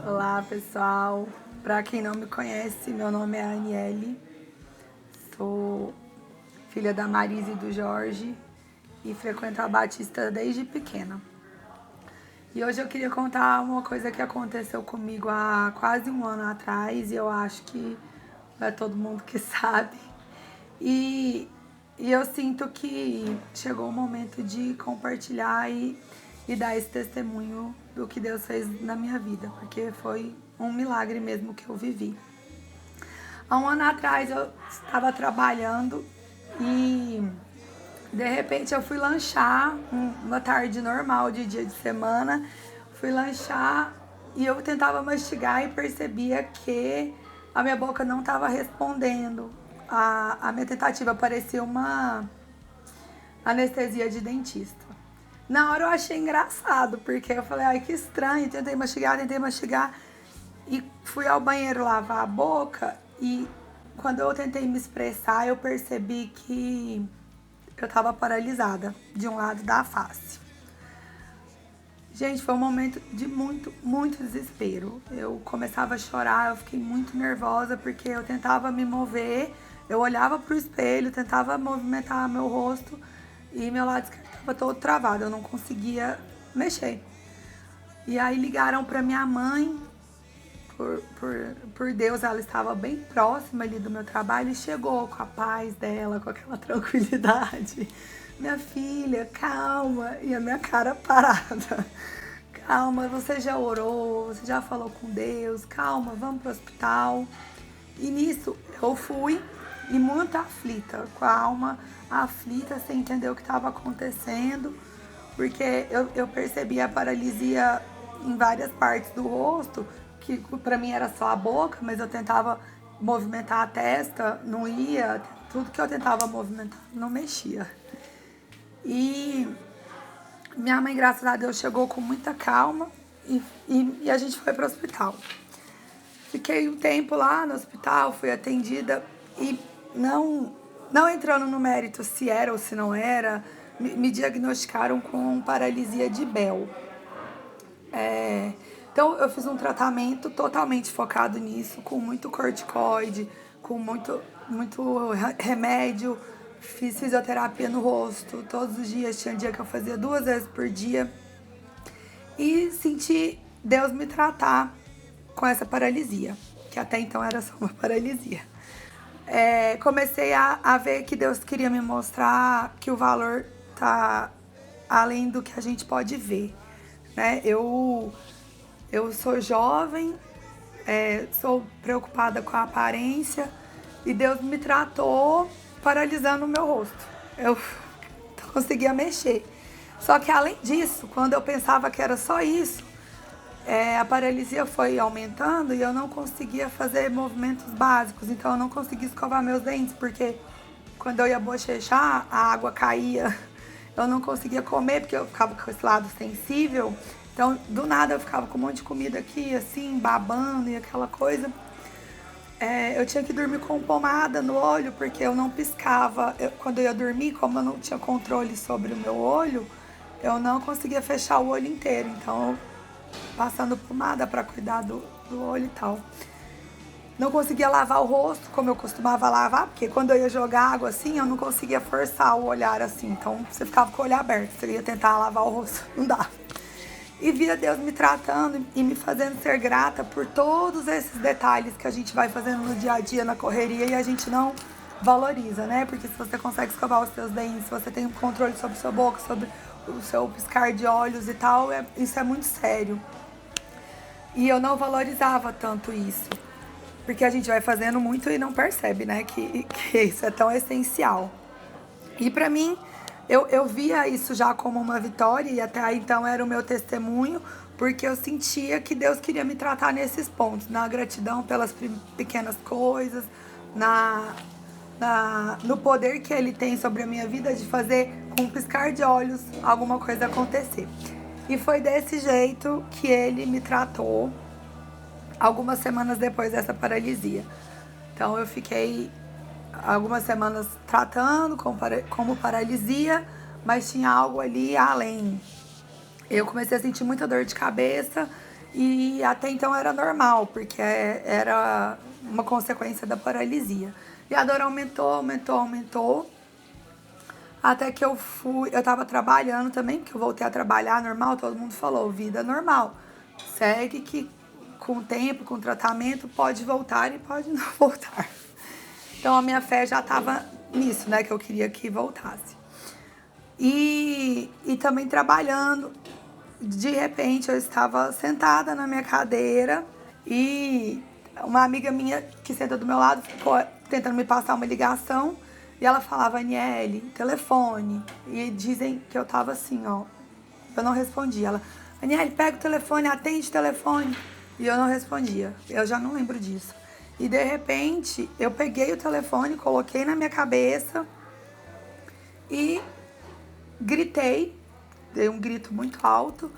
Olá pessoal, para quem não me conhece, meu nome é Aniele, sou filha da Marise e do Jorge e frequento a Batista desde pequena. E hoje eu queria contar uma coisa que aconteceu comigo há quase um ano atrás e eu acho que é todo mundo que sabe. E eu sinto que chegou o momento de compartilhar e dar esse testemunho do que Deus fez na minha vida, porque foi um milagre mesmo que eu vivi. Há um ano atrás eu estava trabalhando e de repente eu fui lanchar, uma tarde normal de dia de semana, fui lanchar e eu tentava mastigar e percebia que a minha boca não estava respondendo. A minha tentativa parecia uma anestesia de dentista. Na hora eu achei engraçado, porque eu falei, ai que estranho, tentei mastigar e fui ao banheiro lavar a boca e quando eu tentei me expressar eu percebi que eu tava paralisada de um lado da face. Gente, foi um momento de muito desespero. Eu começava a chorar, eu fiquei muito nervosa porque eu tentava me mover, eu olhava pro espelho, tentava movimentar meu rosto e meu lado esquerdo estava todo travado, eu não conseguia mexer. E aí ligaram pra minha mãe, por Deus, ela estava bem próxima ali do meu trabalho e chegou com a paz dela, com aquela tranquilidade. Minha filha, calma. E a minha cara parada. Calma, você já orou, você já falou com Deus, calma, vamos pro hospital. E nisso eu fui e muito aflita, com a alma aflita, sem entender o que estava acontecendo, porque eu percebi a paralisia em várias partes do rosto, que pra mim era só a boca, mas eu tentava movimentar a testa, não ia, tudo que eu tentava movimentar não mexia. E minha mãe, graças a Deus, chegou com muita calma e a gente foi para o hospital. Fiquei um tempo lá no hospital, fui atendida e não entrando no mérito se era ou se não era, me diagnosticaram com paralisia de Bell. Então eu fiz um tratamento totalmente focado nisso, com muito corticoide, com muito remédio, fiz fisioterapia no rosto todos os dias, tinha dia que eu fazia 2 vezes por dia. E senti Deus me tratar com essa paralisia, que até então era só uma paralisia. Comecei a ver que Deus queria me mostrar que o valor tá além do que a gente pode ver, né? Eu sou jovem, sou preocupada com a aparência e Deus me tratou paralisando o meu rosto. Eu não conseguia mexer. Só que além disso, quando eu pensava que era só isso, a paralisia foi aumentando e eu não conseguia fazer movimentos básicos. Então eu não conseguia escovar meus dentes, porque quando eu ia bochechar, a água caía. Eu não conseguia comer, porque eu ficava com esse lado sensível. Então, do nada, eu ficava com um monte de comida aqui, assim, babando e aquela coisa. Eu tinha que dormir com pomada no olho, porque eu não piscava. Quando eu ia dormir, como eu não tinha controle sobre o meu olho, eu não conseguia fechar o olho inteiro. Então, passando pomada para cuidar do olho e tal. Não conseguia lavar o rosto como eu costumava lavar, porque quando eu ia jogar água assim, eu não conseguia forçar o olhar assim. Então, você ficava com o olho aberto, você ia tentar lavar o rosto, não dava. E via Deus me tratando e me fazendo ser grata por todos esses detalhes que a gente vai fazendo no dia a dia, na correria, e a gente não valoriza, né? Porque se você consegue escovar os seus dentes, se você tem um controle sobre a sua boca, sobre o seu piscar de olhos e tal, isso é muito sério. E eu não valorizava tanto isso, porque a gente vai fazendo muito e não percebe, né? Que isso é tão essencial. E pra mim, eu via isso já como uma vitória e até aí então era o meu testemunho, porque eu sentia que Deus queria me tratar nesses pontos, na gratidão pelas pequenas coisas, no poder que Ele tem sobre a minha vida de fazer com um piscar de olhos alguma coisa acontecer. E foi desse jeito que Ele me tratou algumas semanas depois dessa paralisia. Então eu fiquei algumas semanas tratando como paralisia, mas tinha algo ali além. Eu comecei a sentir muita dor de cabeça E até então era normal, porque era uma consequência da paralisia. E a dor aumentou. Até que eu tava trabalhando também, porque eu voltei a trabalhar normal, todo mundo falou, vida normal. Segue que com o tempo, com o tratamento, pode voltar e pode não voltar. Então a minha fé já estava nisso, né? Que eu queria que voltasse. E também trabalhando. De repente eu estava sentada na minha cadeira e uma amiga minha que senta do meu lado ficou tentando me passar uma ligação e ela falava, Aniele, telefone. E dizem que eu tava assim, ó. Eu não respondia. Ela, Aniele, pega o telefone, atende o telefone. E eu não respondia. Eu já não lembro disso. E de repente eu peguei o telefone, coloquei na minha cabeça e gritei. Dei um grito muito alto,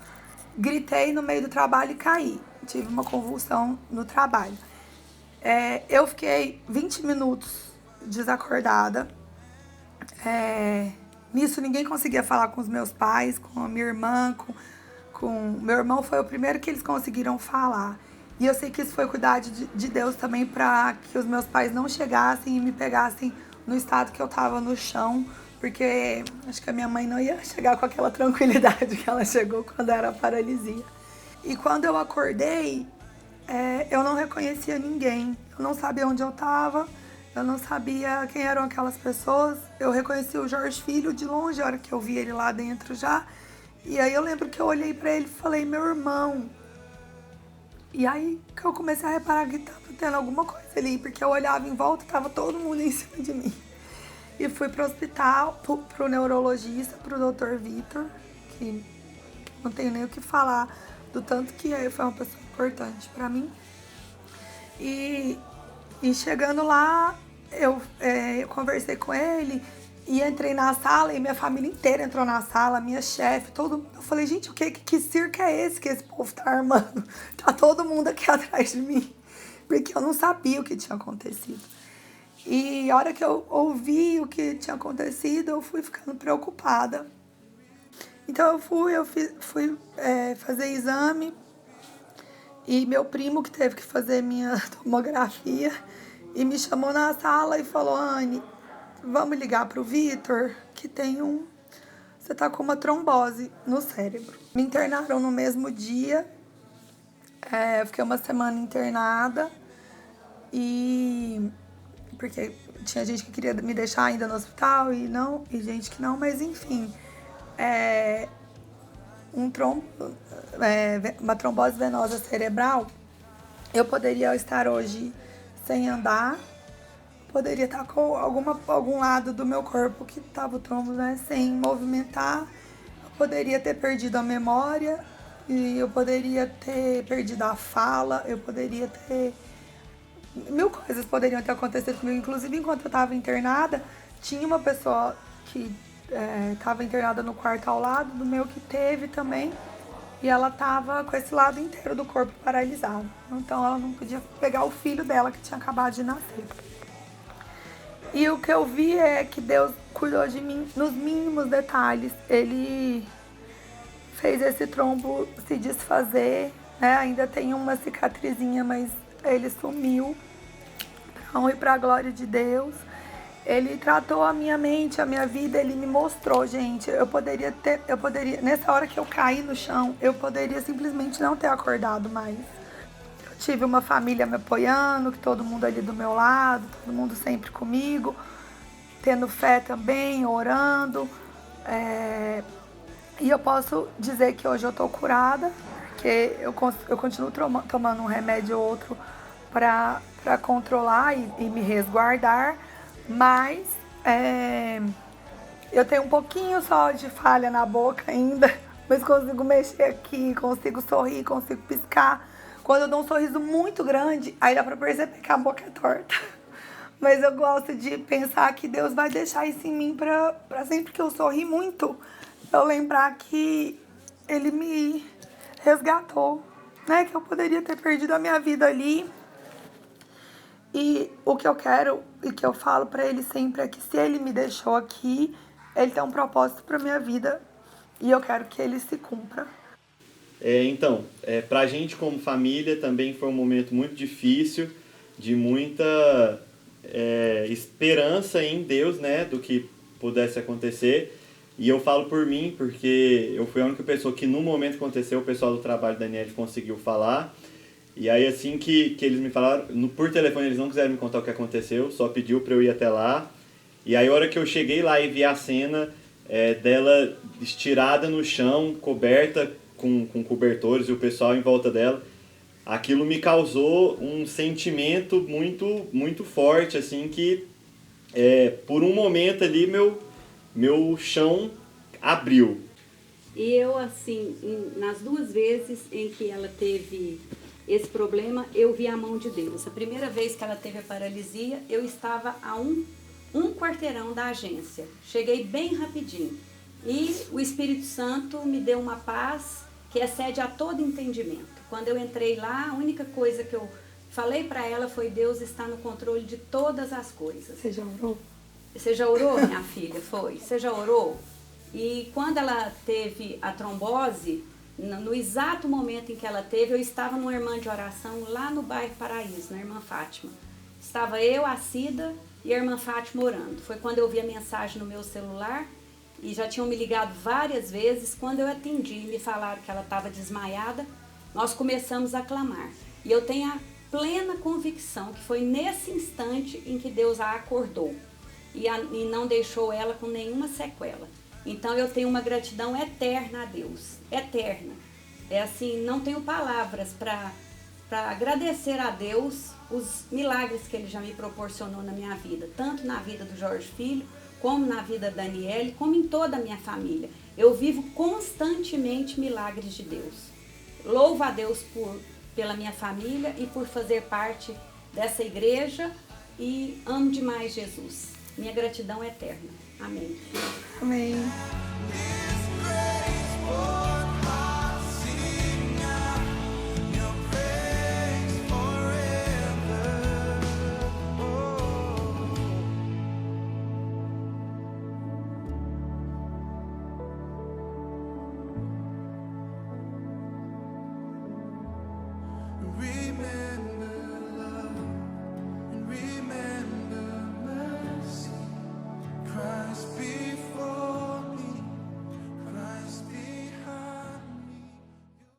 gritei no meio do trabalho e caí. Tive uma convulsão no trabalho. Eu fiquei 20 minutos desacordada. Nisso ninguém conseguia falar com os meus pais, com a minha irmã, com meu irmão foi o primeiro que eles conseguiram falar. E eu sei que isso foi cuidado de Deus também para que os meus pais não chegassem e me pegassem no estado que eu tava no chão, porque acho que a minha mãe não ia chegar com aquela tranquilidade que ela chegou quando era a paralisia. E quando eu acordei, eu não reconhecia ninguém. Eu não sabia onde eu tava, eu não sabia quem eram aquelas pessoas. Eu reconheci o Jorge Filho de longe, a hora que eu vi ele lá dentro já. E aí eu lembro que eu olhei pra ele e falei, meu irmão. E aí que eu comecei a reparar que tava tendo alguma coisa ali, porque eu olhava em volta e tava todo mundo em cima de mim. E fui pro hospital, pro neurologista, pro Dr. Vitor, que não tenho nem o que falar do tanto que ele foi uma pessoa importante pra mim. E chegando lá, eu conversei com ele e entrei na sala e minha família inteira entrou na sala, minha chefe, todo mundo. Eu falei, gente, que circo é esse que esse povo tá armando? Tá todo mundo aqui atrás de mim. Porque eu não sabia o que tinha acontecido. E a hora que eu ouvi o que tinha acontecido, eu fui ficando preocupada. Então eu fui fazer exame e meu primo que teve que fazer minha tomografia e me chamou na sala e falou, Anne, vamos ligar pro Vitor que você tá com uma trombose no cérebro. Me internaram no mesmo dia, eu fiquei uma semana internada e porque tinha gente que queria me deixar ainda no hospital e gente que não, mas enfim, uma trombose venosa cerebral, eu poderia estar hoje sem andar, poderia estar com algum lado do meu corpo que estava o trombo, né, sem movimentar, eu poderia ter perdido a memória, e eu poderia ter perdido a fala, eu poderia ter... Mil coisas poderiam ter acontecido comigo, inclusive enquanto eu estava internada, tinha uma pessoa que estava internada no quarto ao lado do meu que teve também, e ela estava com esse lado inteiro do corpo paralisado. Então ela não podia pegar o filho dela que tinha acabado de nascer. E o que eu vi é que Deus cuidou de mim nos mínimos detalhes. Ele fez esse trombo se desfazer, né? Ainda tem uma cicatrizinha, mas ele sumiu. Pra honra e pra glória de Deus. Ele tratou a minha mente, a minha vida, ele me mostrou, gente. Eu poderia, nessa hora que eu caí no chão, eu poderia simplesmente não ter acordado mais. Eu tive uma família me apoiando, que todo mundo ali do meu lado, todo mundo sempre comigo, tendo fé também, orando. E eu posso dizer que hoje eu tô curada, porque eu continuo tomando um remédio ou outro para controlar e me resguardar, mas eu tenho um pouquinho só de falha na boca ainda, mas consigo mexer aqui, consigo sorrir, consigo piscar. Quando eu dou um sorriso muito grande, aí dá pra perceber que a boca é torta. Mas eu gosto de pensar que Deus vai deixar isso em mim pra sempre que eu sorrir muito, eu lembrar que Ele me resgatou, né? Que eu poderia ter perdido a minha vida ali. E o que eu quero e que eu falo pra Ele sempre é que se Ele me deixou aqui, Ele tem um propósito pra minha vida e eu quero que ele se cumpra. Então, pra gente como família também foi um momento muito difícil, de muita esperança em Deus, né, do que pudesse acontecer. E eu falo por mim, porque eu fui a única pessoa que no momento que aconteceu, o pessoal do trabalho da Daniel conseguiu falar. E aí assim que eles me falaram, por telefone eles não quiseram me contar o que aconteceu, só pediu pra eu ir até lá. E aí a hora que eu cheguei lá e vi a cena dela estirada no chão, coberta com cobertores e o pessoal em volta dela, aquilo me causou um sentimento muito, muito forte, assim, que por um momento ali meu chão abriu. E eu, assim, nas 2 vezes em que ela teve esse problema, eu vi a mão de Deus. A primeira vez que ela teve a paralisia, eu estava a um quarteirão da agência. Cheguei bem rapidinho. E o Espírito Santo me deu uma paz que excede a todo entendimento. Quando eu entrei lá, a única coisa que eu falei para ela foi: Deus está no controle de todas as coisas. Você já orou? Você já orou, minha filha? Foi. Você já orou? E quando ela teve a trombose, no exato momento em que ela teve, eu estava numa irmã de oração lá no bairro Paraíso, na irmã Fátima. Estava eu, a Cida e a irmã Fátima orando. Foi quando eu vi a mensagem no meu celular e já tinham me ligado várias vezes. Quando eu atendi e me falaram que ela estava desmaiada, nós começamos a clamar. E eu tenho a plena convicção que foi nesse instante em que Deus a acordou e não deixou ela com nenhuma sequela. Então eu tenho uma gratidão eterna a Deus, eterna. É assim, não tenho palavras para agradecer a Deus os milagres que Ele já me proporcionou na minha vida, tanto na vida do Jorge Filho, como na vida da Daniele, como em toda a minha família. Eu vivo constantemente milagres de Deus. Louvo a Deus pela minha família e por fazer parte dessa igreja e amo demais Jesus. Minha gratidão é eterna. Amém. Amém.